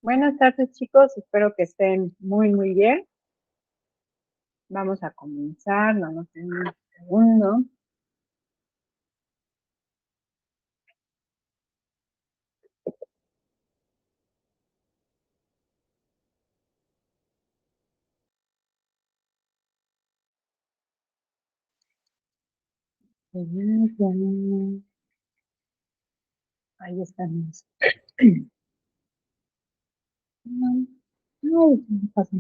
Buenas tardes, chicos. Espero que estén muy bien. Vamos a comenzar. Vamos en un segundo. Ahí estamos. Ay, ¿qué pasa?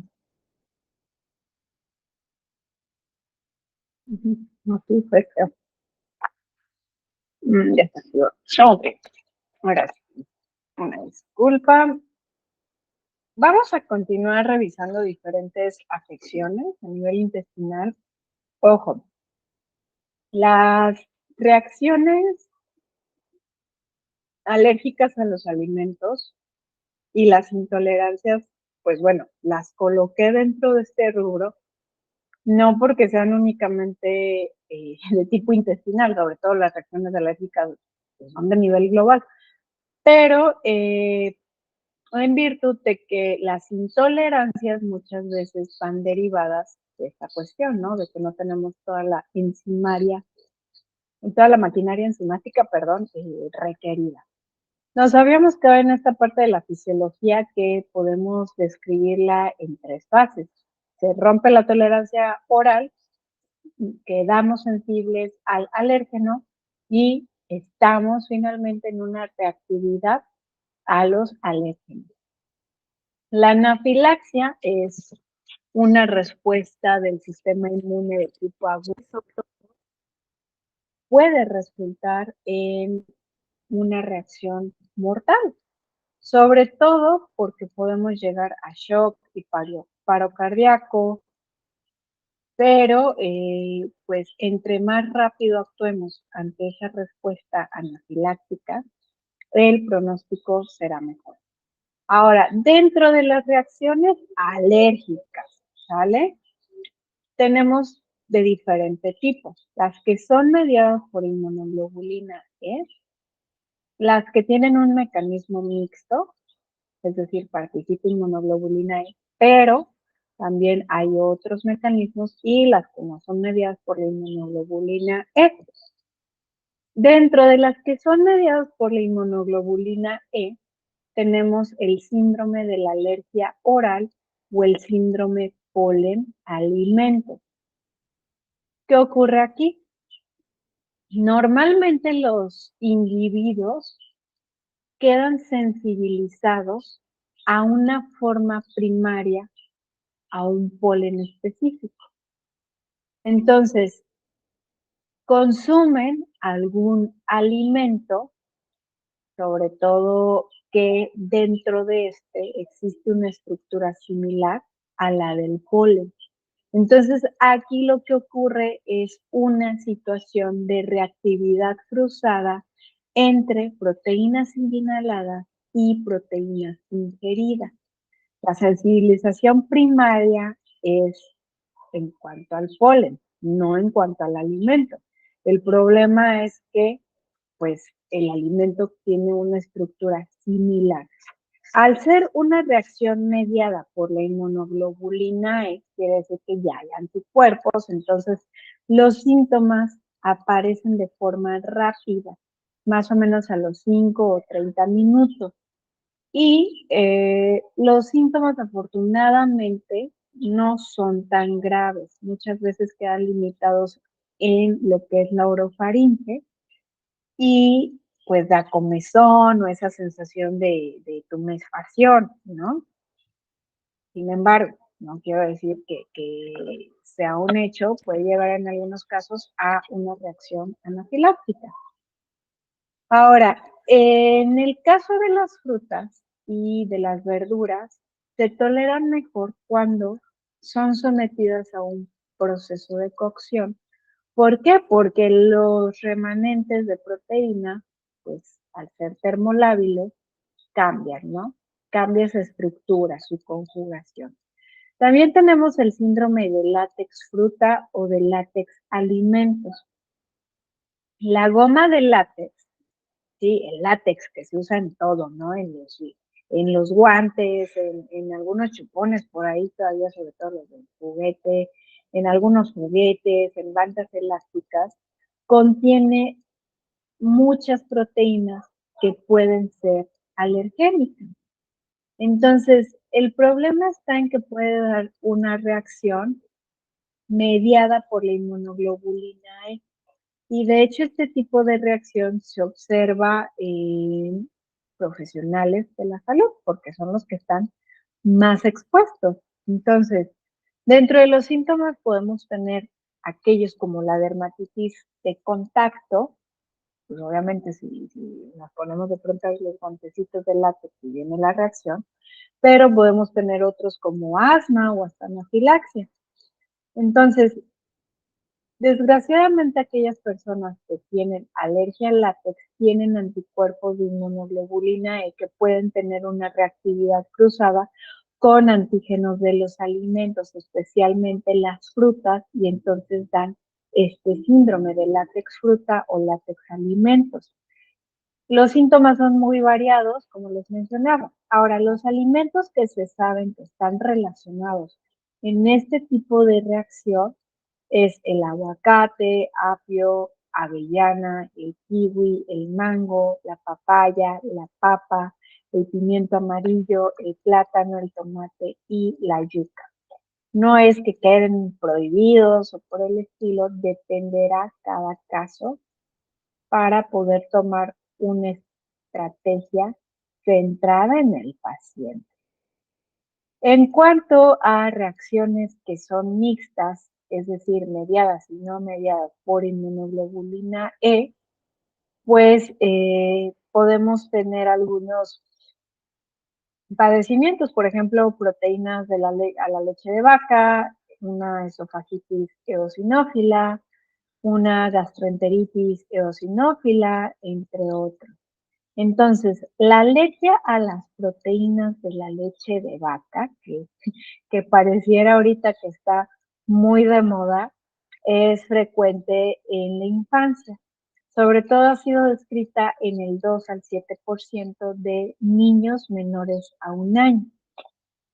No, sí, fue feo. Ya está. Ok. Ahora sí, una disculpa. Vamos a continuar revisando diferentes afecciones a nivel intestinal. Ojo, las reacciones alérgicas a los alimentos y las intolerancias, pues bueno, las coloqué dentro de este rubro, no porque sean únicamente de tipo intestinal, sobre todo las reacciones alérgicas pues, son de nivel global, pero en virtud de que las intolerancias muchas veces van derivadas de esta cuestión, ¿no? De que no tenemos toda la enzimaria, toda la maquinaria enzimática, perdón, requerida. Nos habíamos quedado en esta parte de la fisiología que podemos describirla en tres fases. Se rompe la tolerancia oral, quedamos sensibles al alérgeno y estamos finalmente en una reactividad a los alérgenos. La anafilaxia es una respuesta del sistema inmune de tipo agudo. Puede resultar en una reacción mortal, sobre todo porque podemos llegar a shock y paro cardíaco, pero pues entre más rápido actuemos ante esa respuesta anafiláctica, el pronóstico será mejor. Ahora, dentro de las reacciones alérgicas, ¿sale? Tenemos de diferente tipo. Las que son mediadas por inmunoglobulina E, las que tienen un mecanismo mixto, es decir, participa inmunoglobulina E, pero también hay otros mecanismos y las que no son mediadas por la inmunoglobulina E. Dentro de las que son mediadas por la inmunoglobulina E, tenemos el síndrome de la alergia oral o el síndrome polen-alimento. ¿Qué ocurre aquí? Normalmente los individuos quedan sensibilizados a una forma primaria, a un polen específico. Entonces, consumen algún alimento, sobre todo que dentro de este existe una estructura similar a la del polen. Entonces, aquí lo que ocurre es una situación de reactividad cruzada entre proteínas inhaladas y proteínas ingeridas. La sensibilización primaria es en cuanto al polen, no en cuanto al alimento. El problema es que, pues, el alimento tiene una estructura similar. Al ser una reacción mediada por la inmunoglobulina E, quiere decir que ya hay anticuerpos, entonces los síntomas aparecen de forma rápida, más o menos a los 5 o 30 minutos. Y los síntomas afortunadamente no son tan graves. Muchas veces quedan limitados en lo que es la orofaringe y pues da comezón o esa sensación de tumefacción, ¿no? Sin embargo, no quiero decir que sea un hecho, puede llevar en algunos casos a una reacción anafiláctica. Ahora, en el caso de las frutas y de las verduras, se toleran mejor cuando son sometidas a un proceso de cocción. ¿Por qué? Porque los remanentes de proteína, pues al ser termolábiles, cambian, ¿no? Cambia esa estructura, su conjugación. También tenemos el síndrome de látex fruta o de látex alimentos. La goma de látex, ¿sí? El látex que se usa en todo, ¿no? En los en los guantes, en algunos chupones por ahí todavía, sobre todo los del juguete, en algunos juguetes, en bandas elásticas, contiene muchas proteínas que pueden ser alergénicas. Entonces, el problema está en que puede dar una reacción mediada por la inmunoglobulina E. Y de hecho, este tipo de reacción se observa en profesionales de la salud, porque son los que están más expuestos. Entonces, dentro de los síntomas podemos tener aquellos como la dermatitis de contacto, pues obviamente si nos ponemos de pronto los guantecitos de látex y viene la reacción, pero podemos tener otros como asma o hasta anafilaxia. Entonces, desgraciadamente aquellas personas que tienen alergia al látex tienen anticuerpos de inmunoglobulina E que pueden tener una reactividad cruzada con antígenos de los alimentos, especialmente las frutas, y entonces dan este síndrome de látex fruta o látex alimentos. Los síntomas son muy variados, como les mencionaba. Ahora, los alimentos que se saben que están relacionados en este tipo de reacción es el aguacate, apio, avellana, el kiwi, el mango, la papaya, la papa, el pimiento amarillo, el plátano, el tomate y la yuca. No es que queden prohibidos o por el estilo, dependerá cada caso para poder tomar una estrategia centrada en el paciente. En cuanto a reacciones que son mixtas, es decir, mediadas y no mediadas por inmunoglobulina E, pues podemos tener algunos padecimientos, por ejemplo, proteínas de a la leche de vaca, una esofagitis eosinófila, una gastroenteritis eosinófila, entre otros. Entonces, la alergia a las proteínas de la leche de vaca, que pareciera ahorita que está muy de moda, es frecuente en la infancia. Sobre todo ha sido descrita en el 2 al 7% de niños menores a 1 año.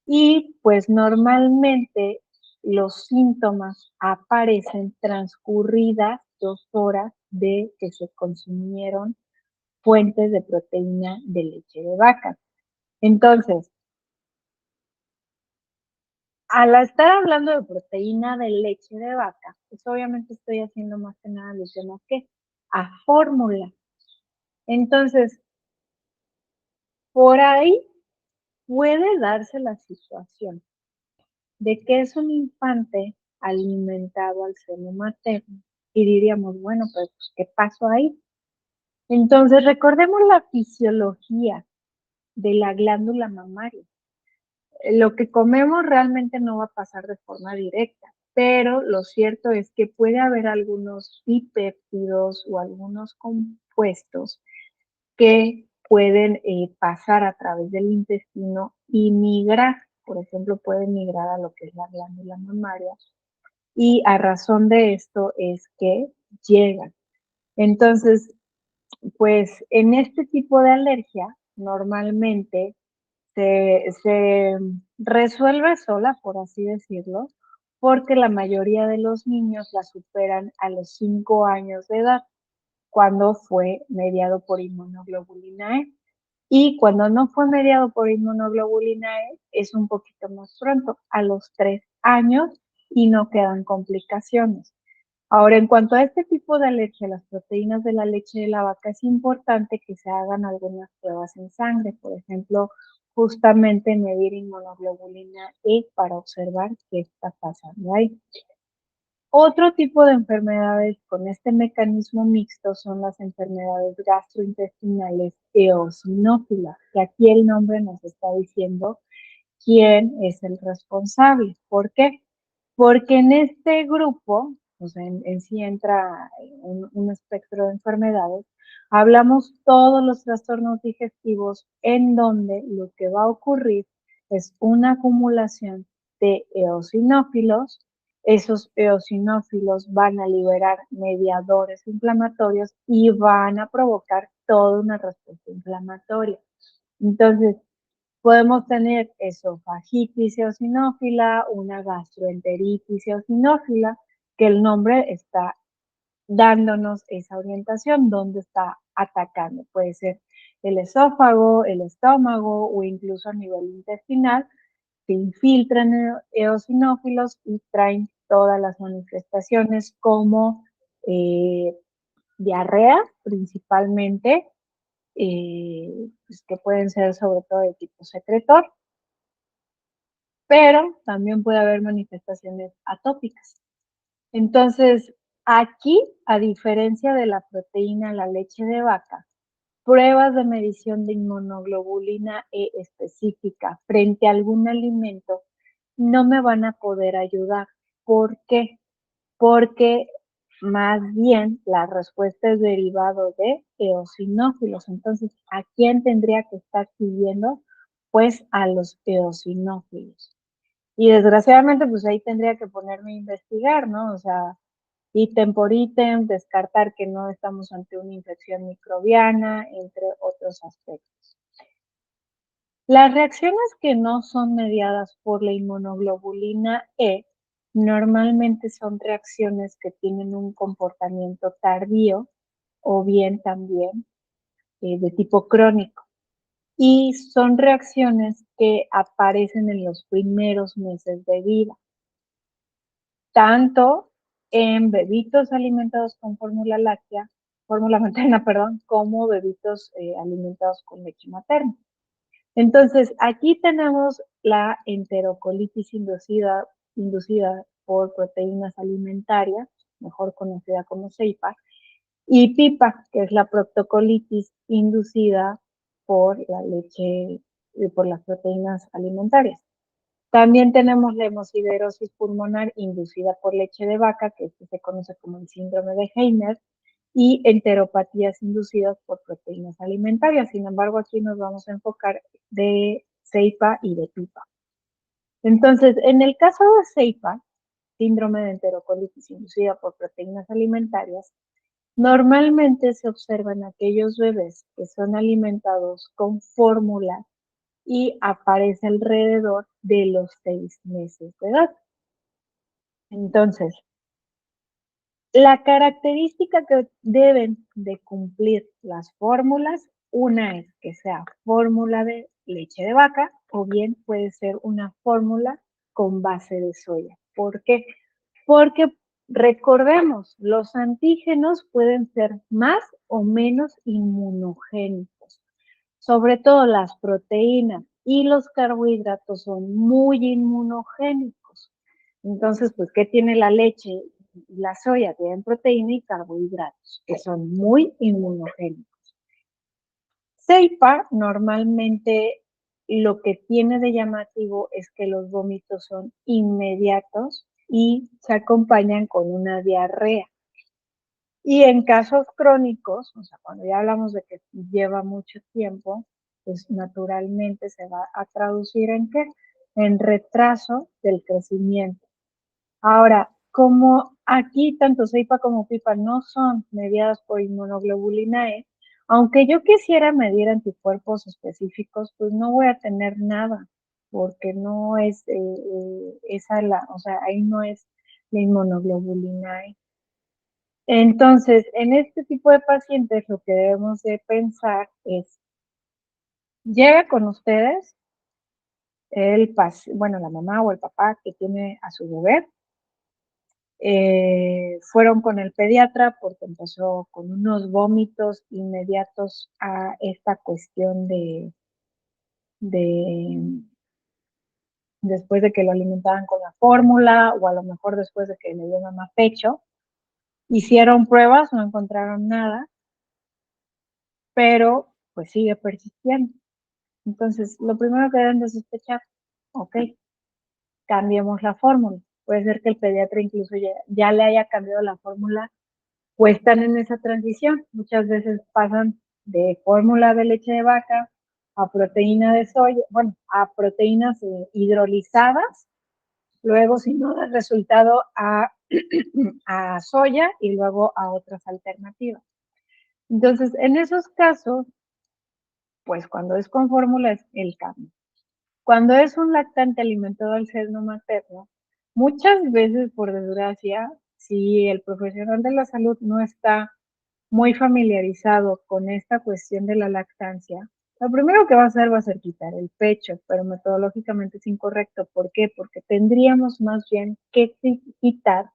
Y pues normalmente los síntomas aparecen transcurridas 2 horas de que se consumieron fuentes de proteína de leche de vaca. Entonces, al estar hablando de proteína de leche de vaca, pues obviamente estoy haciendo más que nada alusión a qué, a fórmula. Entonces, por ahí puede darse la situación de que es un infante alimentado al seno materno y diríamos, bueno, pues, ¿qué pasó ahí? Entonces, recordemos la fisiología de la glándula mamaria. Lo que comemos realmente no va a pasar de forma directa, pero lo cierto es que puede haber algunos dipéptidos o algunos compuestos que pueden pasar a través del intestino y migrar. Por ejemplo, pueden migrar a lo que es la glándula mamaria y a razón de esto es que llegan. Entonces, pues en este tipo de alergia normalmente se resuelve sola, por así decirlo, porque la mayoría de los niños la superan a los 5 años de edad, cuando fue mediado por inmunoglobulina E. Y cuando no fue mediado por inmunoglobulina E, es un poquito más pronto, a los 3 años, y no quedan complicaciones. Ahora, en cuanto a este tipo de alergia a las proteínas de la leche de la vaca, es importante que se hagan algunas pruebas en sangre, por ejemplo, justamente medir inmunoglobulina E para observar qué está pasando ahí. Otro tipo de enfermedades con este mecanismo mixto son las enfermedades gastrointestinales eosinófilas, que aquí el nombre nos está diciendo quién es el responsable. ¿Por qué? Porque en este grupo, o sea, en sí entra un espectro de enfermedades, hablamos todos los trastornos digestivos en donde lo que va a ocurrir es una acumulación de eosinófilos. Esos eosinófilos van a liberar mediadores inflamatorios y van a provocar toda una respuesta inflamatoria. Entonces, Podemos tener esofagitis eosinófila, una gastroenteritis eosinófila, que el nombre está dándonos esa orientación, dónde está atacando. Puede ser el esófago, el estómago o incluso a nivel intestinal. Se infiltran eosinófilos y traen todas las manifestaciones como diarrea principalmente, pues que pueden ser sobre todo de tipo secretor, pero también puede haber manifestaciones atópicas. Entonces, aquí, a diferencia de la proteína, la leche de vaca, pruebas de medición de inmunoglobulina E específica frente a algún alimento no me van a poder ayudar. ¿Por qué? Porque más bien la respuesta es derivado de eosinófilos. Entonces, ¿a quién tendría que estar siguiendo? Pues a los eosinófilos. Y desgraciadamente, pues ahí tendría que ponerme a investigar, ¿no? O sea, ítem por ítem, descartar que no estamos ante una infección microbiana, entre otros aspectos. Las reacciones que no son mediadas por la inmunoglobulina E normalmente son reacciones que tienen un comportamiento tardío o bien también de tipo crónico. Y son reacciones que aparecen en los primeros meses de vida, tanto en bebitos alimentados con fórmula láctea, fórmula materna, perdón, como bebitos alimentados con leche materna. Entonces, aquí tenemos la enterocolitis inducida por proteínas alimentarias, mejor conocida como CEIPA, y PIPA, que es la proctocolitis inducida por la leche, por las proteínas alimentarias. También tenemos la hemosiderosis pulmonar inducida por leche de vaca, que se conoce como el síndrome de Heiner, y enteropatías inducidas por proteínas alimentarias. Sin embargo, aquí nos vamos a enfocar de CEIPA y de PIPA. Entonces, en el caso de CEIPA, síndrome de enterocolitis inducida por proteínas alimentarias, normalmente se observan aquellos bebés que son alimentados con fórmula y aparece alrededor de los 6 meses de edad. Entonces, la característica que deben de cumplir las fórmulas, una es que sea fórmula de leche de vaca o bien puede ser una fórmula con base de soya. ¿Por qué? Porque recordemos, los antígenos pueden ser más o menos inmunogénicos. Sobre todo las proteínas y los carbohidratos son muy inmunogénicos. Entonces, pues, ¿qué tiene la leche y la soya? Tienen proteína y carbohidratos, que son muy inmunogénicos. CEIPA normalmente lo que tiene de llamativo es que los vómitos son inmediatos y se acompañan con una diarrea. Y en casos crónicos, o sea, cuando ya hablamos de que lleva mucho tiempo, pues naturalmente se va a traducir en qué? En retraso del crecimiento. Ahora, como aquí tanto CEIPA como PIPA no son mediadas por inmunoglobulina E, aunque yo quisiera medir anticuerpos específicos, pues no voy a tener nada, porque no es esa la, o sea, ahí no es la inmunoglobulina E. Entonces, en este tipo de pacientes lo que debemos de pensar es, llega con ustedes bueno, la mamá o el papá que tiene a su bebé, fueron con el pediatra porque empezó con unos vómitos inmediatos a esta cuestión de después de que lo alimentaban con la fórmula o a lo mejor después de que le dio mamá pecho. Hicieron pruebas, no encontraron nada, pero pues sigue persistiendo. Entonces, lo primero que deben de sospechar, ok, cambiemos la fórmula. Puede ser que el pediatra incluso ya le haya cambiado la fórmula o están en esa transición. Muchas veces pasan de fórmula de leche de vaca a proteína de soya, bueno, a proteínas hidrolizadas, luego si no da resultado a soya y luego a otras alternativas. Entonces, en esos casos, pues cuando es con fórmula es el cambio. Cuando es un lactante alimentado al seno materno, muchas veces, por desgracia, si el profesional de la salud no está muy familiarizado con esta cuestión de la lactancia, lo primero que va a hacer quitar el pecho, pero metodológicamente es incorrecto. ¿Por qué? Porque tendríamos más bien que quitar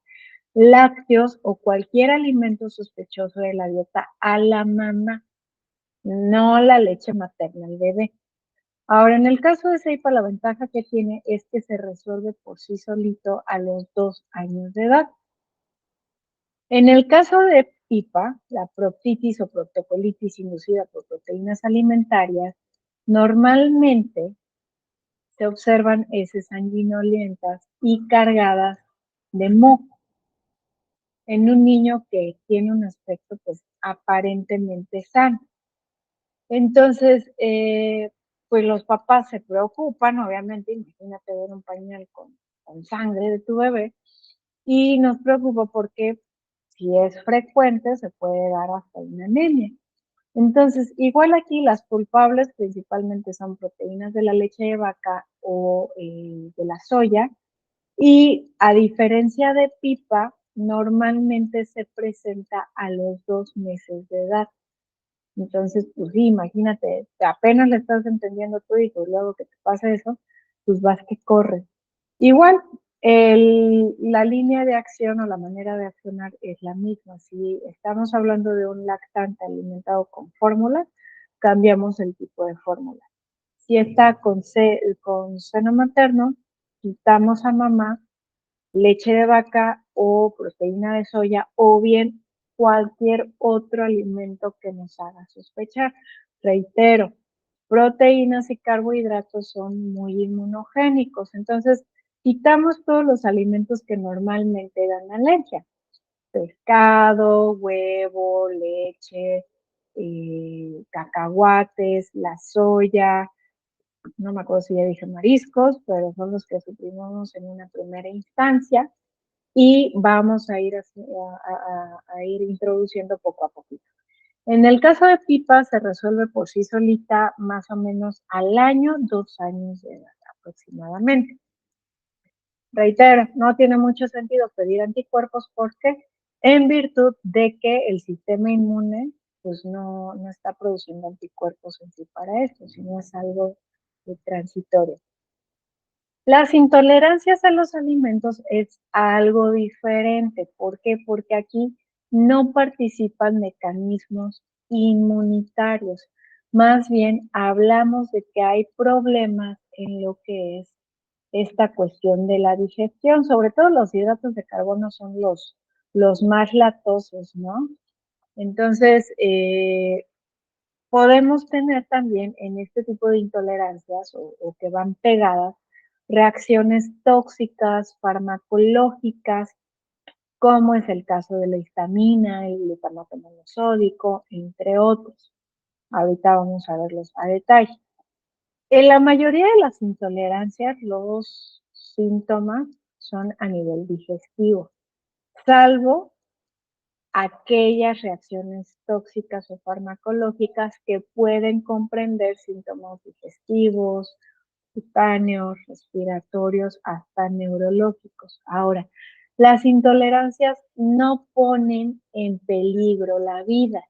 lácteos o cualquier alimento sospechoso de la dieta a la mamá, no la leche materna al bebé. Ahora, en el caso de Seipa, la ventaja que tiene es que se resuelve por sí solito a los 2 años de edad. En el caso de PIPA, la proctitis o proctocolitis inducida por proteínas alimentarias, normalmente se observan heces sanguinolentas y cargadas de moco en un niño que tiene un aspecto pues aparentemente sano. Entonces, pues los papás se preocupan, obviamente, imagínate ver un pañal con sangre de tu bebé, y nos preocupa porque si es frecuente se puede dar hasta una anemia. Entonces, igual aquí las culpables principalmente son proteínas de la leche de vaca o de la soya, y a diferencia de PIPA, normalmente se presenta a los 2 meses de edad. Entonces, pues sí, imagínate, apenas le estás entendiendo a tu hijo y luego que te pasa eso, pues vas que corres. Igual, la línea de acción o la manera de accionar es la misma. Si estamos hablando de un lactante alimentado con fórmula, cambiamos el tipo de fórmula. Si está con seno materno, quitamos a mamá leche de vaca o proteína de soya o bien cualquier otro alimento que nos haga sospechar. Reitero, proteínas y carbohidratos son muy inmunogénicos, entonces quitamos todos los alimentos que normalmente dan alergia. Pescado, huevo, leche, cacahuates, la soya, no me acuerdo si ya dije mariscos, pero son los que suprimimos en una primera instancia y vamos a ir, a ir introduciendo poco a poquito. En el caso de PIPA se resuelve por sí solita más o menos al año, 2 años de edad aproximadamente. Reitero, no tiene mucho sentido pedir anticuerpos porque en virtud de que el sistema inmune pues no está produciendo anticuerpos en sí para esto, sino es algo transitorio. Las intolerancias a los alimentos es algo diferente. ¿Por qué? Porque aquí no participan mecanismos inmunitarios. Más bien hablamos de que hay problemas en lo que es esta cuestión de la digestión. Sobre todo los hidratos de carbono son los más latosos, ¿no? Entonces, podemos tener también en este tipo de intolerancias o que van pegadas reacciones tóxicas, farmacológicas, como es el caso de la histamina, el glutamato monosódico, entre otros. Ahorita vamos a verlos a detalle. En la mayoría de las intolerancias, los síntomas son a nivel digestivo, salvo aquellas reacciones tóxicas o farmacológicas que pueden comprender síntomas digestivos, cutáneos, respiratorios, hasta neurológicos. Ahora, las intolerancias no ponen en peligro la vida.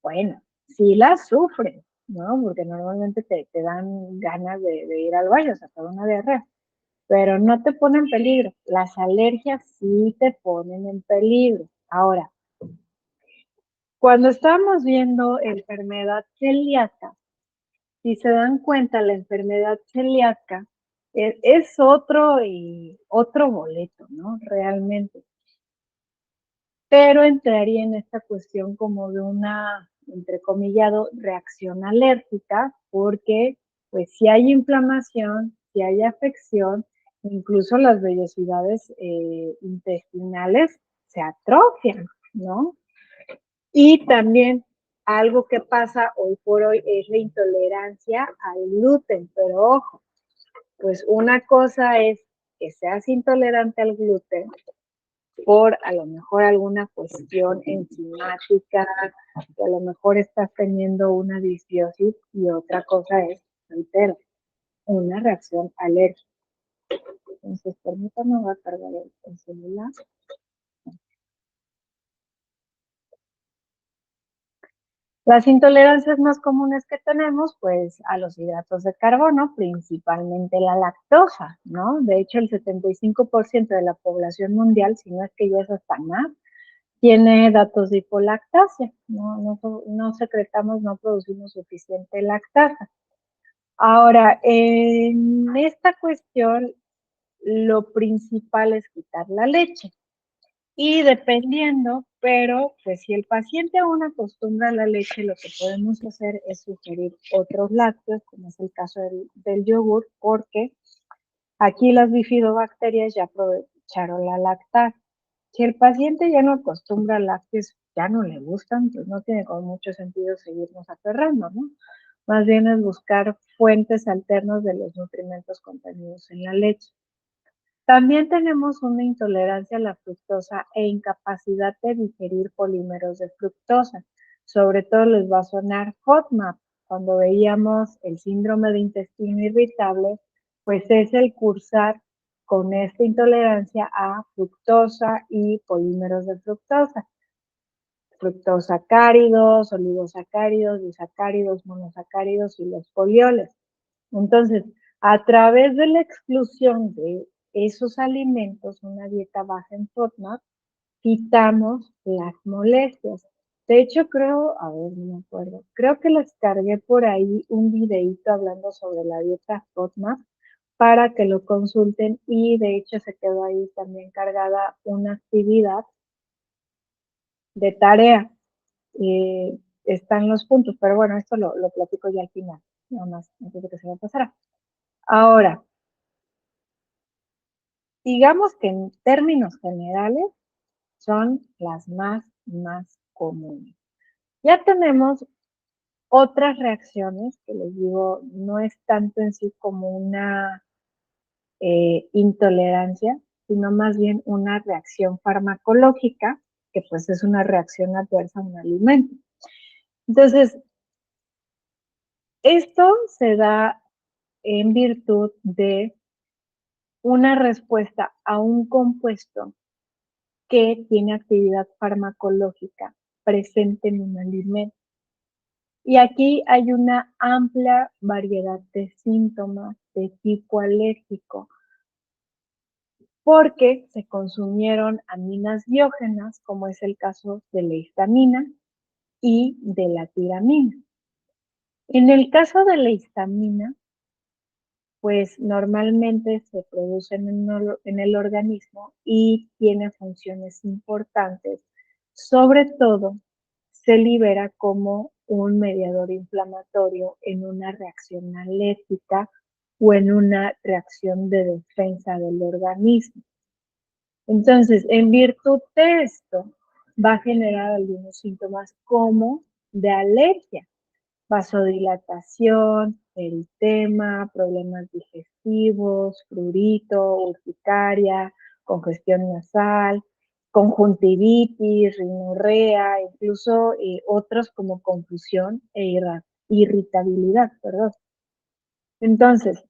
Bueno, sí las sufren, ¿no? Porque normalmente te dan ganas de ir al baño, sacar una diarrea, pero no te ponen en peligro. Las alergias sí te ponen en peligro. Ahora, cuando estamos viendo enfermedad celíaca, si se dan cuenta, la enfermedad celíaca es otro boleto, ¿no? Realmente. Pero entraría en esta cuestión como de una, entrecomillado, reacción alérgica, porque pues si hay inflamación, si hay afección, incluso las vellosidades intestinales se atrofian, ¿no? Y también algo que pasa hoy por hoy es la intolerancia al gluten, pero ojo, pues una cosa es que seas intolerante al gluten por a lo mejor alguna cuestión enzimática, que a lo mejor estás teniendo una disbiosis, y otra cosa es, reitero, reacción alérgica. Entonces, permítanme, voy a cargar el celular. Las intolerancias más comunes que tenemos, pues, a los hidratos de carbono, principalmente la lactosa, ¿no? De hecho, el 75% de la población mundial, si no es que ya es hasta más, tiene datos de hipolactasia. No secretamos, no producimos suficiente lactasa. Ahora, en esta cuestión, lo principal es quitar la leche. Y dependiendo, pero pues si el paciente aún acostumbra a la leche, lo que podemos hacer es sugerir otros lácteos, como es el caso del yogur, porque aquí las bifidobacterias ya aprovecharon la lactasa. Si el paciente ya no acostumbra a lácteos, ya no le gustan, pues no tiene con mucho sentido seguirnos aferrando, ¿no? Más bien es buscar fuentes alternas de los nutrimentos contenidos en la leche. También tenemos una intolerancia a la fructosa e incapacidad de digerir polímeros de fructosa. Sobre todo les va a sonar FODMAP. Cuando veíamos el síndrome de intestino irritable, pues es el cursar con esta intolerancia a fructosa y polímeros de fructosa. Fructosacáridos, oligosacáridos, disacáridos, monosacáridos y los polioles. Entonces, a través de la exclusión de esos alimentos, una dieta baja en FODMAP, quitamos las molestias. De hecho, creo, a ver, no me acuerdo, creo que les cargué por ahí un videito hablando sobre la dieta FODMAP para que lo consulten y de hecho se quedó ahí también cargada una actividad de tarea. Están los puntos, pero bueno, esto lo platico ya al final, nada más, antes de que se me pasara. Ahora, digamos que en términos generales son las más comunes. Ya tenemos otras reacciones que les digo, no es tanto en sí como una intolerancia, sino más bien una reacción farmacológica, que pues es una reacción adversa a un alimento. Entonces, esto se da en virtud de una respuesta a un compuesto que tiene actividad farmacológica presente en un alimento. Y aquí hay una amplia variedad de síntomas de tipo alérgico, porque se consumieron aminas biógenas, como es el caso de la histamina y de la tiramina. En el caso de la histamina, pues normalmente se produce en el organismo y tiene funciones importantes. Sobre todo, se libera como un mediador inflamatorio en una reacción alérgica o en una reacción de defensa del organismo. Entonces, en virtud de esto, va a generar algunos síntomas como de alergia, vasodilatación, eritema, problemas digestivos, prurito, urticaria, congestión nasal, conjuntivitis, rinorrea, incluso otros como confusión e irritabilidad, perdón. Entonces,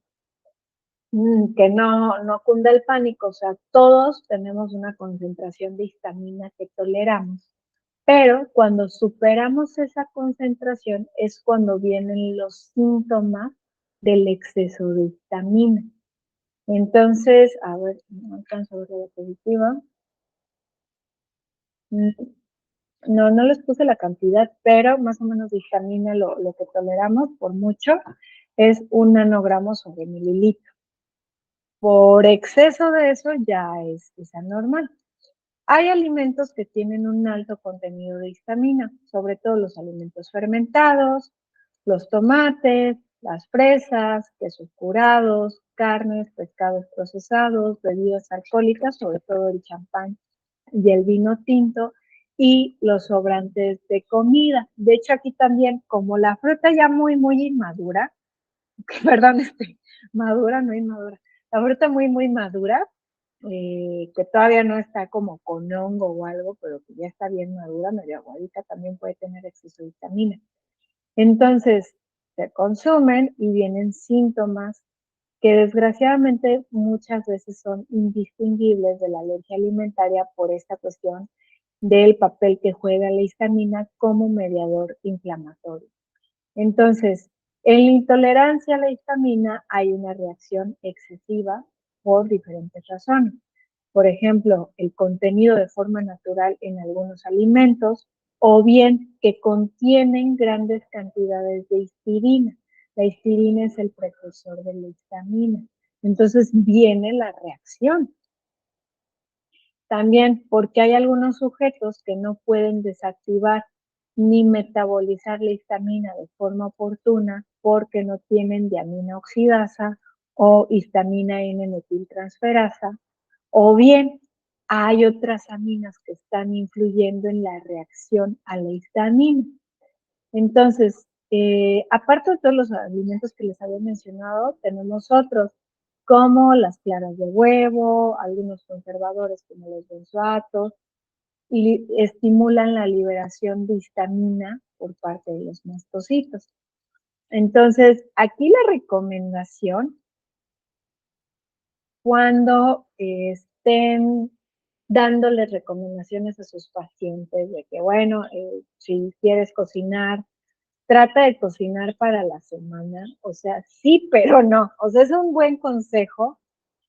que no cunda el pánico, o sea, todos tenemos una concentración de histamina que toleramos, pero cuando superamos esa concentración es cuando vienen los síntomas del exceso de histamina. Entonces, a ver, no alcanzo a ver la diapositiva. No les puse la cantidad, pero más o menos de histamina lo que toleramos por mucho es 1 nanogramo sobre mililitro. Por exceso de eso ya es anormal. Hay alimentos que tienen un alto contenido de histamina, sobre todo los alimentos fermentados, los tomates, las fresas, quesos curados, carnes, pescados procesados, bebidas alcohólicas, sobre todo el champán y el vino tinto, y los sobrantes de comida. De hecho, aquí también, como la fruta ya muy inmadura, perdón, madura, no inmadura, la fruta muy madura, que todavía no está como con hongo o algo, pero que ya está bien madura, medio aguadita, también puede tener exceso de vitamina. Entonces, se consumen y vienen síntomas que desgraciadamente muchas veces son indistinguibles de la alergia alimentaria por esta cuestión del papel que juega la histamina como mediador inflamatorio. Entonces, en la intolerancia a la histamina hay una reacción excesiva por diferentes razones. Por ejemplo, el contenido de forma natural en algunos alimentos o bien que contienen grandes cantidades de histidina. La histidina es el precursor de la histamina. Entonces viene la reacción. También porque hay algunos sujetos que no pueden desactivar ni metabolizar la histamina de forma oportuna porque no tienen diamina oxidasa o histamina N-metiltransferasa, o bien hay otras aminas que están influyendo en la reacción a la histamina. Entonces, aparte de todos los alimentos que les había mencionado, tenemos otros como las claras de huevo, algunos conservadores como los benzoatos, y estimulan la liberación de histamina por parte de los mastocitos. Entonces, aquí la recomendación, cuando estén dándoles recomendaciones a sus pacientes de que, bueno, si quieres cocinar, trata de cocinar para la semana, o sea, sí, pero no, o sea, es un buen consejo,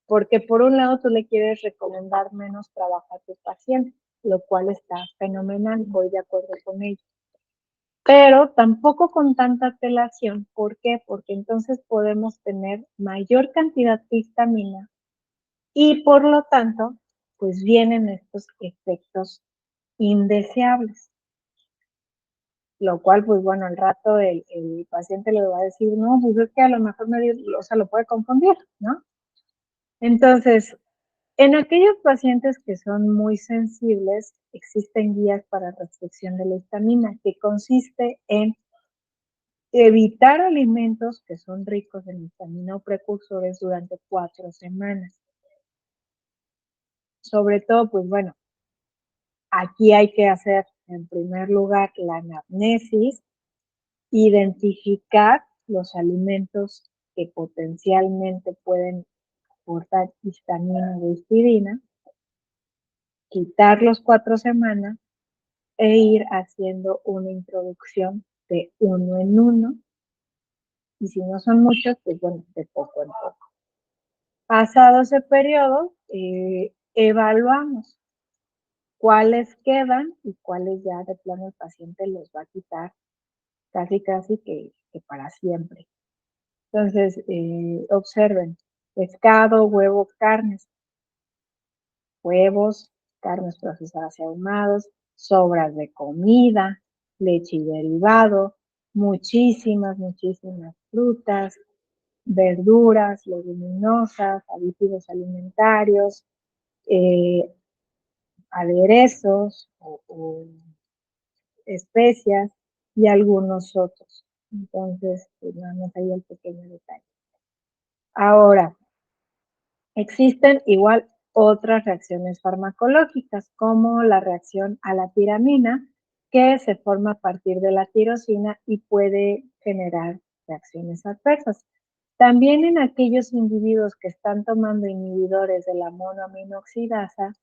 porque por un lado tú le quieres recomendar menos trabajo a tu paciente, lo cual está fenomenal, voy de acuerdo con ello. Pero tampoco con tanta telación, ¿por qué? Porque entonces podemos tener mayor cantidad de histamina y por lo tanto, pues vienen estos efectos indeseables. Lo cual, pues bueno, al rato el paciente le va a decir, no, pues es que a lo mejor o sea, lo puede confundir, ¿no? Entonces, en aquellos pacientes que son muy sensibles, existen guías para restricción de la histamina, que consiste en evitar alimentos que son ricos en histamina o precursores durante 4 semanas. Sobre todo, pues bueno, aquí hay que hacer en primer lugar la anamnesis, identificar los alimentos que potencialmente pueden aportar histamina o histidina, quitarlos 4 semanas e ir haciendo una introducción de uno en uno. Y si no son muchos, pues bueno, de poco en poco. Pasado ese periodo, evaluamos cuáles quedan y cuáles ya de plano el paciente los va a quitar casi que para siempre. Entonces, observen, pescado, huevo, carnes, huevos, carnes procesadas y ahumados, sobras de comida, leche y derivado, muchísimas frutas, verduras, leguminosas, aditivos alimentarios, eh, aderezos o especias y algunos otros. Entonces, pues nada más ahí el pequeño detalle. Ahora, existen igual otras reacciones farmacológicas, como la reacción a la tiramina, que se forma a partir de la tirosina y puede generar reacciones adversas. También en aquellos individuos que están tomando inhibidores de la monoaminoxidasa,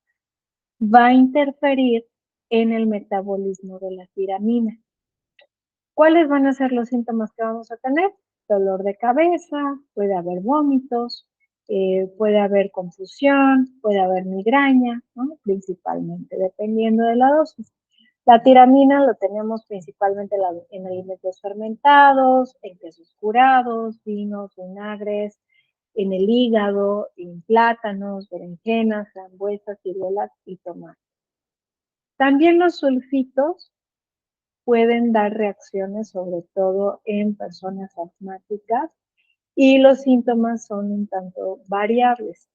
va a interferir en el metabolismo de la tiramina. ¿Cuáles van a ser los síntomas que vamos a tener? Dolor de cabeza, puede haber vómitos, puede haber confusión, puede haber migraña, ¿no? Principalmente, dependiendo de la dosis. La tiramina lo tenemos principalmente en alimentos fermentados, en quesos curados, vinos, vinagres, en el hígado, en plátanos, berenjenas, frambuesas, ciruelas y tomates. También los sulfitos pueden dar reacciones, sobre todo en personas asmáticas, y los síntomas son un tanto variables.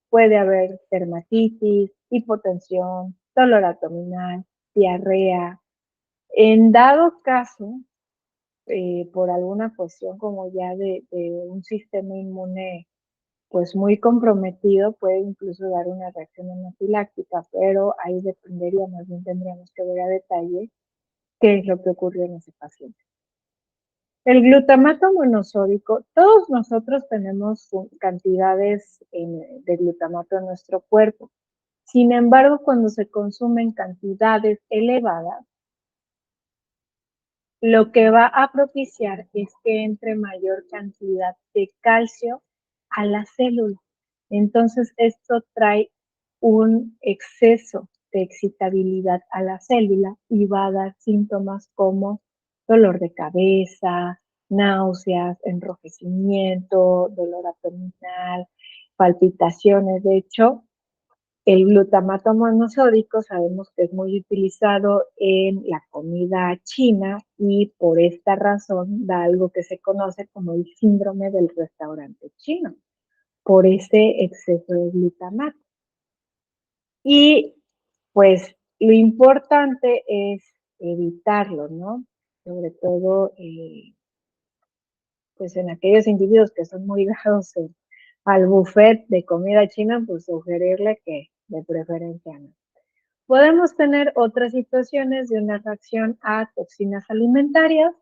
Puede haber dermatitis, hipotensión, dolor abdominal, diarrea. En dado caso, por alguna cuestión como ya de un sistema inmune pues muy comprometido, puede incluso dar una reacción anafiláctica, pero ahí dependería, más bien tendríamos que ver a detalle qué es lo que ocurrió en ese paciente. El glutamato monosódico, todos nosotros tenemos cantidades de glutamato en nuestro cuerpo. Sin embargo, cuando se consumen cantidades elevadas, lo que va a propiciar es que entre mayor cantidad de calcio a la célula. Entonces, esto trae un exceso de excitabilidad a la célula y va a dar síntomas como dolor de cabeza, náuseas, enrojecimiento, dolor abdominal, palpitaciones. De hecho, el glutamato monosódico sabemos que es muy utilizado en la comida china y por esta razón da algo que se conoce como el síndrome del restaurante chino, por ese exceso de glutamato. Y pues lo importante es evitarlo, ¿no? Sobre todo pues en aquellos individuos que son muy dados al buffet de comida china, pues sugerirle que de preferencia no. Podemos tener otras situaciones de una reacción a toxinas alimentarias,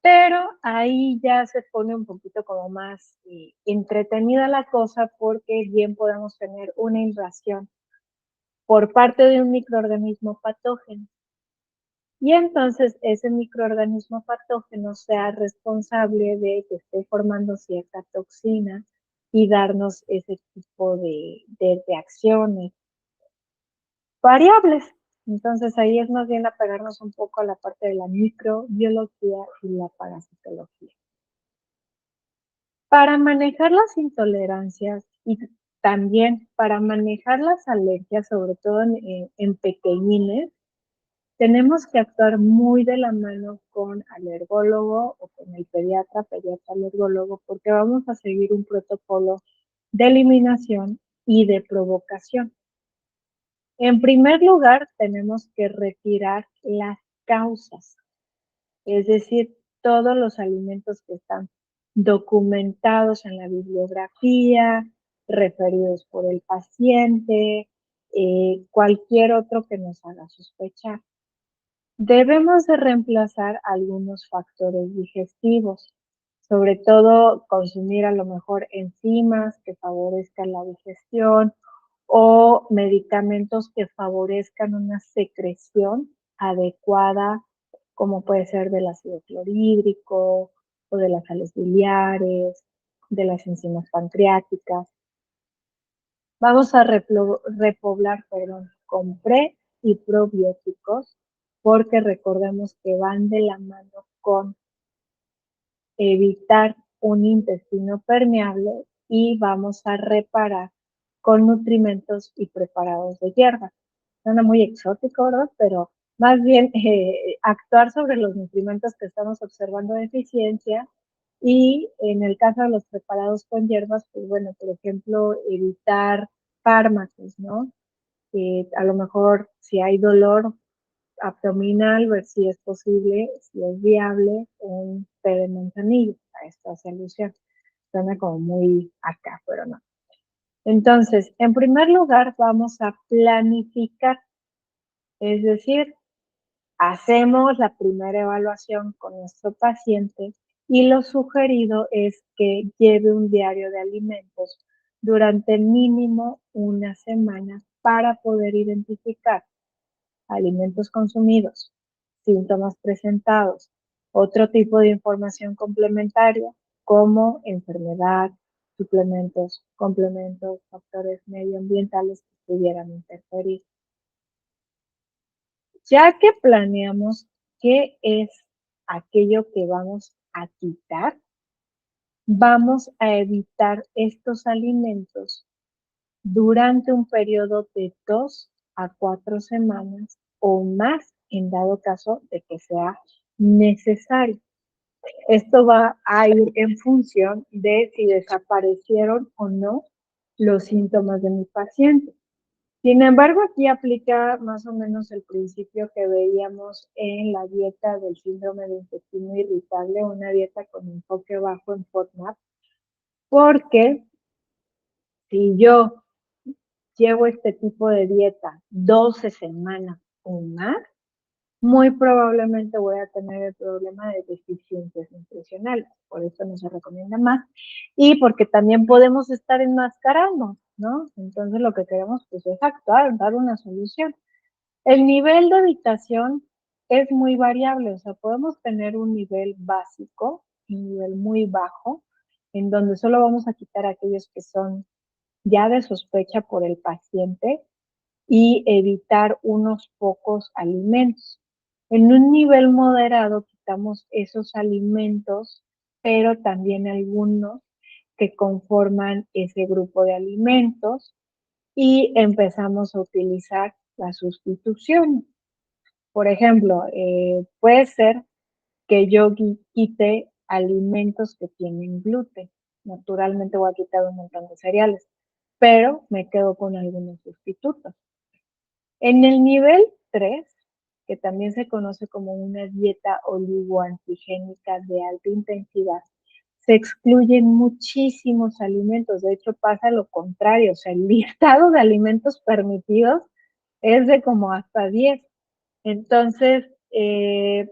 pero ahí ya se pone un poquito como más entretenida la cosa porque bien podemos tener una invasión por parte de un microorganismo patógeno. Y entonces ese microorganismo patógeno sea responsable de que esté formando cierta toxina y darnos ese tipo de reacciones variables. Entonces ahí es más bien apegarnos un poco a la parte de la microbiología y la parasitología. Para manejar las intolerancias y también para manejar las alergias, sobre todo en pequeñines, tenemos que actuar muy de la mano con alergólogo o con el pediatra alergólogo, porque vamos a seguir un protocolo de eliminación y de provocación. En primer lugar, tenemos que retirar las causas, es decir, todos los alimentos que están documentados en la bibliografía, referidos por el paciente, cualquier otro que nos haga sospechar. Debemos de reemplazar algunos factores digestivos, sobre todo consumir a lo mejor enzimas que favorezcan la digestión o medicamentos que favorezcan una secreción adecuada, como puede ser del ácido clorhídrico o de las sales biliares, de las enzimas pancreáticas. Vamos a repoblar, con pre y probióticos, porque recordemos que van de la mano con evitar un intestino permeable y vamos a reparar con nutrimentos y preparados de hierba. Suena muy exótico, ¿verdad? Pero más bien actuar sobre los nutrimentos que estamos observando deficiencia y en el caso de los preparados con hierbas, pues bueno, por ejemplo, evitar fármacos, ¿no? A lo mejor si hay dolor abdominal, ver si es posible, si es viable, un té de manzanilla. A esto hace alusión. Suena como muy acá, pero no. Entonces, en primer lugar, vamos a planificar, es decir, hacemos la primera evaluación con nuestro paciente y lo sugerido es que lleve un diario de alimentos durante mínimo una semana para poder identificar alimentos consumidos, síntomas presentados, otro tipo de información complementaria como enfermedad, suplementos, complementos, factores medioambientales que pudieran interferir. Ya que planeamos qué es aquello que vamos a quitar, vamos a evitar estos alimentos durante un periodo de 2 a 4 semanas o más en dado caso de que sea necesario. Esto va a ir en función de si desaparecieron o no los síntomas de mi paciente. Sin embargo, aquí aplica más o menos el principio que veíamos en la dieta del síndrome de intestino irritable, una dieta con enfoque bajo en FODMAP, porque si yo llevo este tipo de dieta 12 semanas o más, muy probablemente voy a tener el problema de deficiencias nutricionales. Por eso no se recomienda más. Y porque también podemos estar enmascarando, ¿no? Entonces lo que queremos pues es actuar, dar una solución. El nivel de evitación es muy variable, o sea, podemos tener un nivel básico, un nivel muy bajo, en donde solo vamos a quitar aquellos que son ya de sospecha por el paciente y evitar unos pocos alimentos. En un nivel moderado quitamos esos alimentos, pero también algunos que conforman ese grupo de alimentos y empezamos a utilizar la sustitución. Por ejemplo, puede ser que yo quite alimentos que tienen gluten. Naturalmente voy a quitar un montón de cereales, pero me quedo con algunos sustitutos. En el nivel 3, que también se conoce como una dieta oligoantigénica de alta intensidad, se excluyen muchísimos alimentos. De hecho, pasa lo contrario. O sea, el listado de alimentos permitidos es de como hasta 10. Entonces, en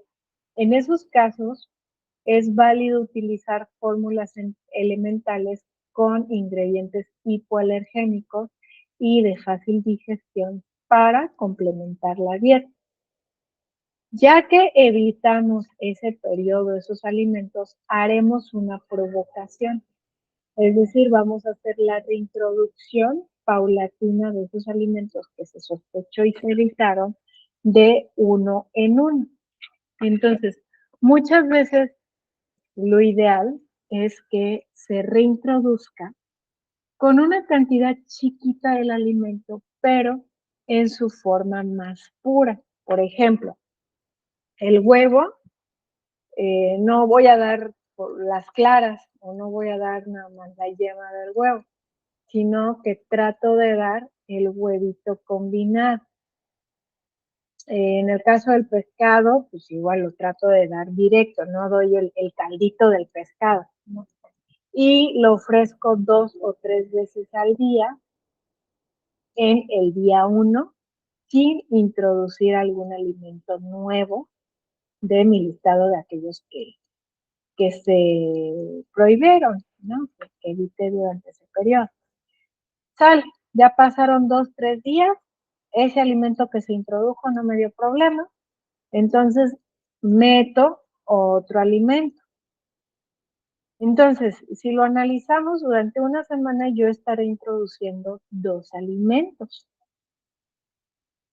esos casos, es válido utilizar fórmulas elementales con ingredientes hipoalergénicos y de fácil digestión para complementar la dieta. Ya que evitamos ese periodo, esos alimentos, haremos una provocación. Es decir, vamos a hacer la reintroducción paulatina de esos alimentos que se sospechó y se evitaron de uno en uno. Entonces, muchas veces lo ideal es que se reintroduzca con una cantidad chiquita del alimento, pero en su forma más pura. Por ejemplo, el huevo, no voy a dar las claras o no voy a dar nada más la yema del huevo, sino que trato de dar el huevito combinado. En el caso del pescado, pues igual lo trato de dar directo, no doy el caldito del pescado, ¿no? Y lo ofrezco 2 o 3 veces al día en el día 1, sin introducir algún alimento nuevo de mi listado de aquellos que se prohibieron, ¿no? Que evité durante ese periodo. Sale, ya pasaron 2, 3 días, ese alimento que se introdujo no me dio problema, entonces meto otro alimento. Entonces, si lo analizamos durante una semana, yo estaré introduciendo 2 alimentos.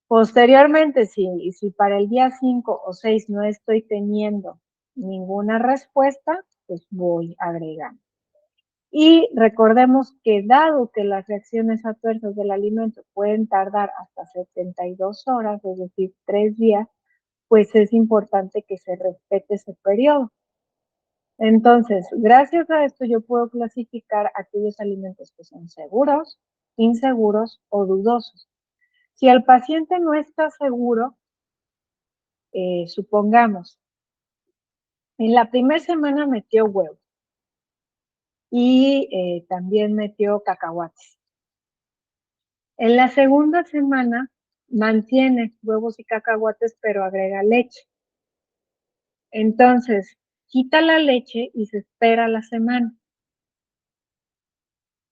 Posteriormente, si para el día 5 o 6 no estoy teniendo ninguna respuesta, pues voy agregando. Y recordemos que dado que las reacciones adversas del alimento pueden tardar hasta 72 horas, es decir, 3 días, pues es importante que se respete ese periodo. Entonces, gracias a esto yo puedo clasificar aquellos alimentos que son seguros, inseguros o dudosos. Si el paciente no está seguro, supongamos, en la primera semana metió huevo y también metió cacahuates. En la segunda semana mantiene huevos y cacahuates, pero agrega leche. Entonces, quita la leche y se espera la semana.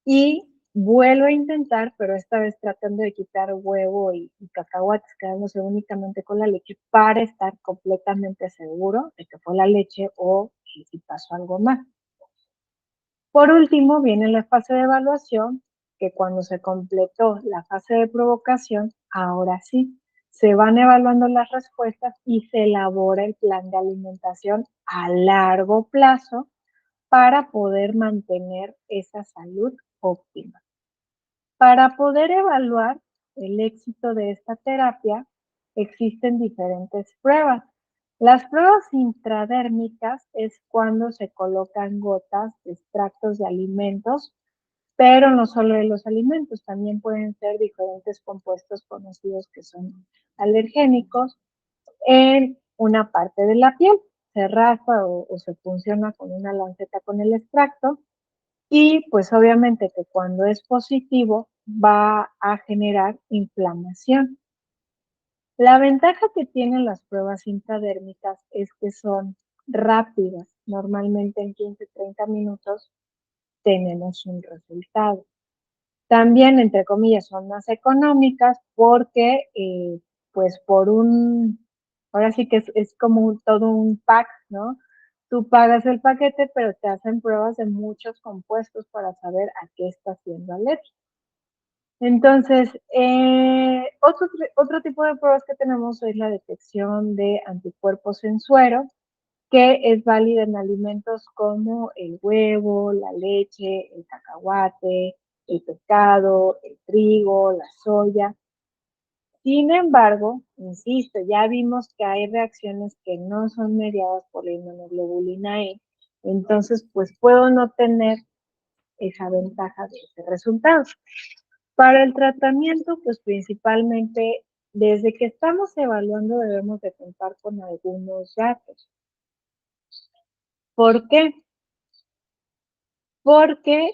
Y vuelve a intentar, pero esta vez tratando de quitar huevo y cacahuates, quedándose únicamente con la leche para estar completamente seguro de que fue la leche o si pasó algo más. Por último, viene la fase de evaluación, que cuando se completó la fase de provocación, ahora sí, se van evaluando las respuestas y se elabora el plan de alimentación a largo plazo para poder mantener esa salud óptima. Para poder evaluar el éxito de esta terapia, existen diferentes pruebas. Las pruebas intradérmicas es cuando se colocan gotas de extractos de alimentos, pero no solo de los alimentos, también pueden ser diferentes compuestos conocidos que son alergénicos en una parte de la piel. Se raspa o se funciona con una lanceta con el extracto y pues obviamente que cuando es positivo va a generar inflamación. La ventaja que tienen las pruebas intradérmicas es que son rápidas. Normalmente en 15, 30 minutos tenemos un resultado. También, entre comillas, son más económicas porque, pues, ahora sí que es como todo un pack, ¿no? Tú pagas el paquete, pero te hacen pruebas de muchos compuestos para saber a qué estás siendo alérgico. Entonces, otro tipo de pruebas que tenemos es la detección de anticuerpos en suero, que es válida en alimentos como el huevo, la leche, el cacahuate, el pescado, el trigo, la soya. Sin embargo, insisto, ya vimos que hay reacciones que no son mediadas por la inmunoglobulina E, entonces pues puedo no tener esa ventaja de ese resultado. Para el tratamiento, pues principalmente desde que estamos evaluando debemos de contar con algunos datos. ¿Por qué? Porque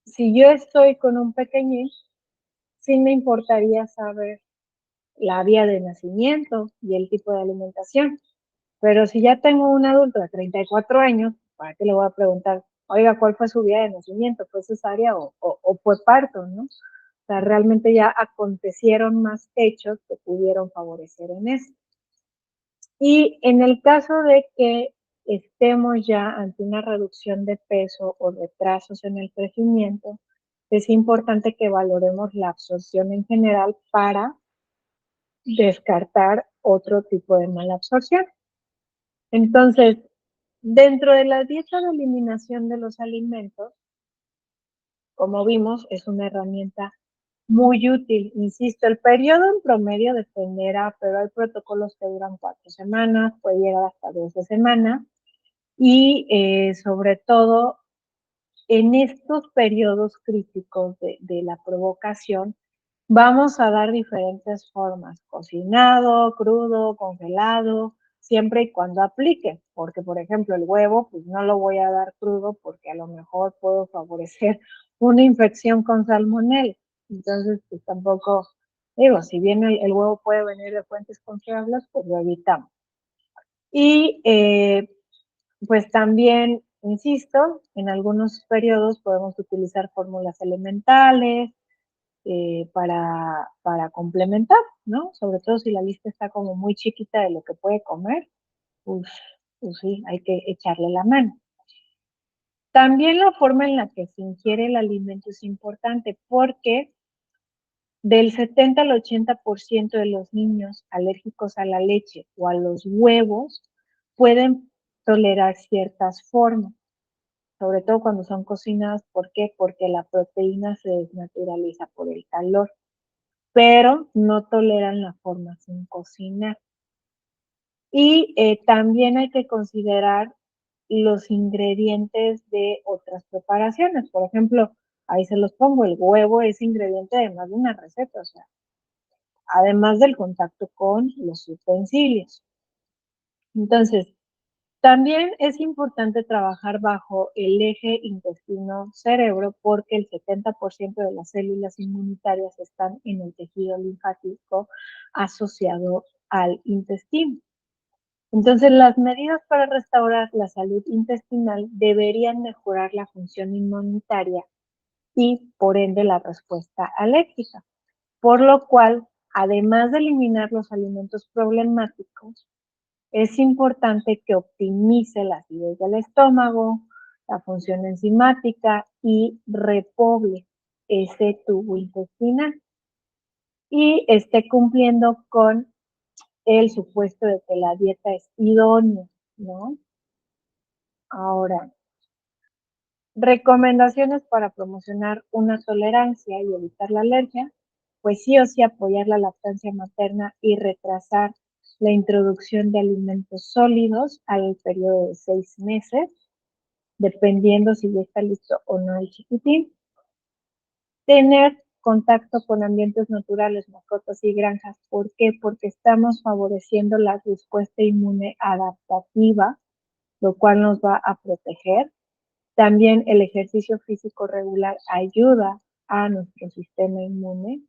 si yo estoy con un pequeñín, sí me importaría saber la vía de nacimiento y el tipo de alimentación. Pero si ya tengo un adulto de 34 años, ¿para qué le voy a preguntar, oiga, cuál fue su vía de nacimiento? ¿Fue cesárea o fue parto, no? O sea, realmente ya acontecieron más hechos que pudieron favorecer en eso. Y en el caso de que estemos ya ante una reducción de peso o retrasos en el crecimiento, es importante que valoremos la absorción en general para descartar otro tipo de mala absorción. Entonces, dentro de la dieta de eliminación de los alimentos, como vimos, es una herramienta muy útil. Insisto, el periodo en promedio dependerá, pero hay protocolos que duran 4 semanas, puede llegar hasta 12 semanas, y sobre todo en estos periodos críticos de la provocación, vamos a dar diferentes formas, cocinado, crudo, congelado, siempre y cuando aplique, porque por ejemplo el huevo, pues no lo voy a dar crudo porque a lo mejor puedo favorecer una infección con salmonella. Entonces, pues tampoco, digo, si bien el huevo puede venir de fuentes confiables, pues lo evitamos. Y pues también, insisto, en algunos periodos podemos utilizar fórmulas elementales para complementar, ¿no? Sobre todo si la lista está como muy chiquita de lo que puede comer, pues, pues sí, hay que echarle la mano. También la forma en la que se ingiere el alimento es importante porque del 70 al 80% de los niños alérgicos a la leche o a los huevos pueden tolerar ciertas formas, sobre todo cuando son cocinadas. ¿Por qué? Porque la proteína se desnaturaliza por el calor, pero no toleran la forma sin cocinar. Y también hay que considerar los ingredientes de otras preparaciones. Por ejemplo, ahí se los pongo, el huevo es ingrediente de más de una receta, o sea, además del contacto con los utensilios. Entonces, también es importante trabajar bajo el eje intestino-cerebro porque el 70% de las células inmunitarias están en el tejido linfático asociado al intestino. Entonces, las medidas para restaurar la salud intestinal deberían mejorar la función inmunitaria y, por ende, la respuesta alérgica. Por lo cual, además de eliminar los alimentos problemáticos, es importante que optimice la acidez del estómago, la función enzimática y repoble ese tubo intestinal y esté cumpliendo con el supuesto de que la dieta es idónea, ¿no? Ahora, recomendaciones para promocionar una tolerancia y evitar la alergia, pues sí o sí apoyar la lactancia materna y retrasar la introducción de alimentos sólidos al periodo de 6 meses, dependiendo si ya está listo o no el chiquitín. Tener contacto con ambientes naturales, mascotas y granjas. ¿Por qué? Porque estamos favoreciendo la respuesta inmune adaptativa, lo cual nos va a proteger. También el ejercicio físico regular ayuda a nuestro sistema inmune,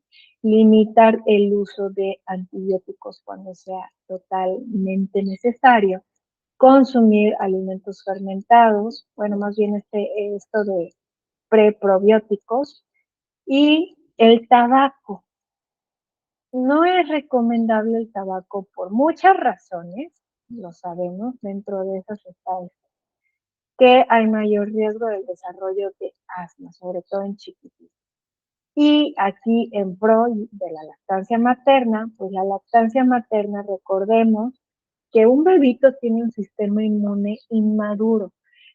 limitar el uso de antibióticos cuando sea totalmente necesario, consumir alimentos fermentados, bueno, más bien esto de preprobióticos, y el tabaco. No es recomendable el tabaco por muchas razones, lo sabemos, dentro de esas está que hay mayor riesgo del desarrollo de asma, sobre todo en chiquitos. Y aquí en pro de la lactancia materna, pues la lactancia materna, recordemos que un bebito tiene un sistema inmune inmaduro.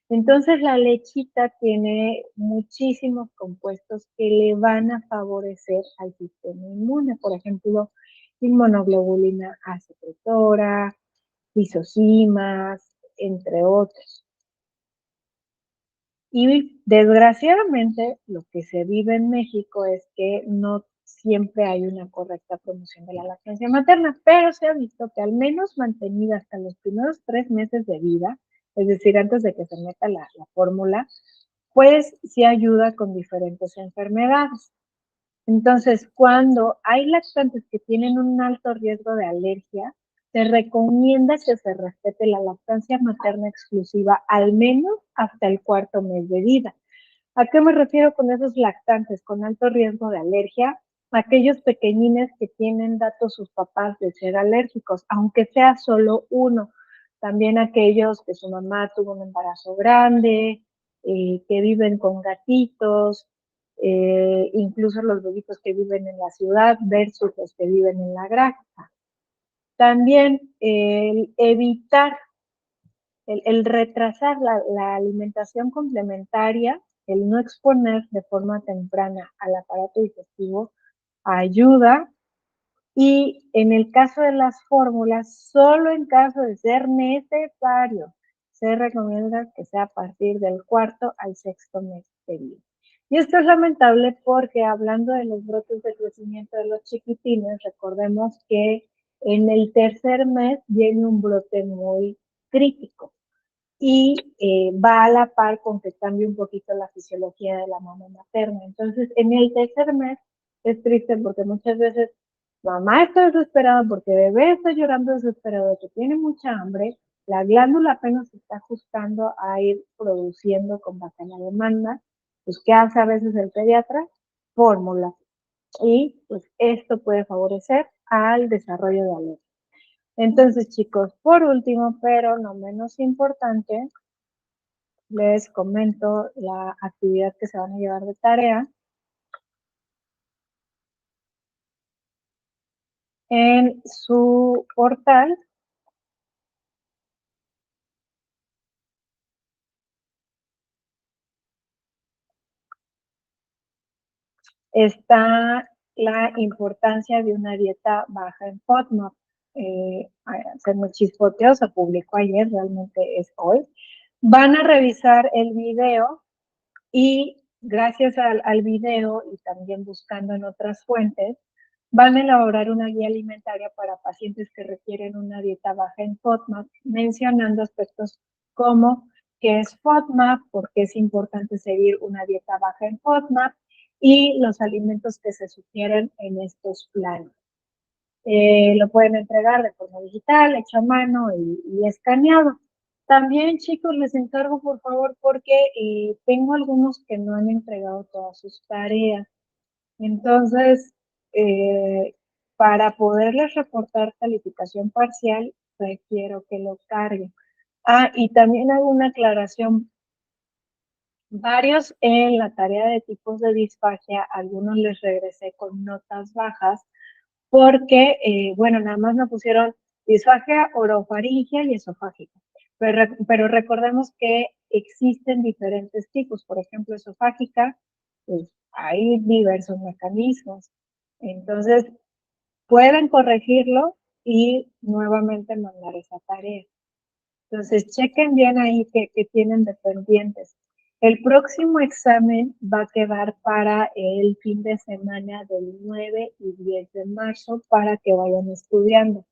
Entonces la lechita tiene muchísimos compuestos que le van a favorecer al sistema inmune. Por ejemplo, inmunoglobulina A secretora, lisocimas, entre otros. Y desgraciadamente lo que se vive en México es que no siempre hay una correcta promoción de la lactancia materna, pero se ha visto que al menos mantenida hasta los primeros 3 meses de vida, es decir, antes de que se meta la fórmula, pues sí ayuda con diferentes enfermedades. Entonces, cuando hay lactantes que tienen un alto riesgo de alergia, se recomienda que se respete la lactancia materna exclusiva al menos hasta el 4 mes de vida. ¿A qué me refiero con esos lactantes con alto riesgo de alergia? Aquellos pequeñines que tienen datos sus papás de ser alérgicos, aunque sea solo uno. También aquellos que su mamá tuvo un embarazo grande, que viven con gatitos, incluso los bebitos que viven en la ciudad versus los que viven en la granja. También evitar el retrasar la alimentación complementaria, el no exponer de forma temprana al aparato digestivo ayuda. Y en el caso de las fórmulas, solo en caso de ser necesario, se recomienda que sea a partir del 4 al 6 mes de vida. Y esto es lamentable porque hablando de los brotes de crecimiento de los chiquitines, recordemos que en el tercer mes viene un brote muy crítico y va a la par con que cambie un poquito la fisiología de la mamá materna. Entonces, en el tercer mes es triste porque muchas veces mamá está desesperada porque bebé está llorando desesperado, que tiene mucha hambre, la glándula apenas se está ajustando a ir produciendo con base en la demanda. Pues, ¿qué hace a veces el pediatra? Fórmula. Y pues esto puede favorecer al desarrollo de alergia. Entonces, chicos, por último, pero no menos importante, les comento la actividad que se van a llevar de tarea. En su portal está la importancia de una dieta baja en FODMAP. Se me chispoteó, se publicó ayer, realmente es hoy. Van a revisar el video y gracias al video y también buscando en otras fuentes, van a elaborar una guía alimentaria para pacientes que requieren una dieta baja en FODMAP, mencionando aspectos como qué es FODMAP, por qué es importante seguir una dieta baja en FODMAP y los alimentos que se sugieren en estos planes. Lo pueden entregar de forma digital, hecho a mano y escaneado. También, chicos, les encargo por favor porque tengo algunos que no han entregado todas sus tareas. Entonces, eh, para poderles reportar calificación parcial, requiero que lo carguen. Ah, y también hago una aclaración. Varios en la tarea de tipos de disfagia, algunos les regresé con notas bajas porque, bueno, nada más me pusieron disfagia orofaringia y esofágica. Pero recordemos que existen diferentes tipos. Por ejemplo, esofágica, pues hay diversos mecanismos. Entonces, pueden corregirlo y nuevamente mandar esa tarea. Entonces, chequen bien ahí que tienen de pendientes. El próximo examen va a quedar para el fin de semana del 9 y 10 de marzo para que vayan estudiando.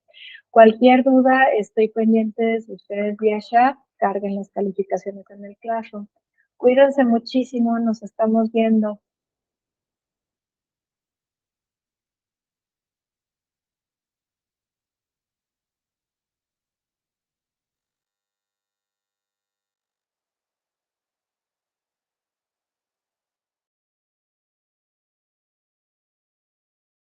Cualquier duda, estoy pendiente de ustedes vía chat, carguen las calificaciones en el Classroom. Cuídense muchísimo, nos estamos viendo.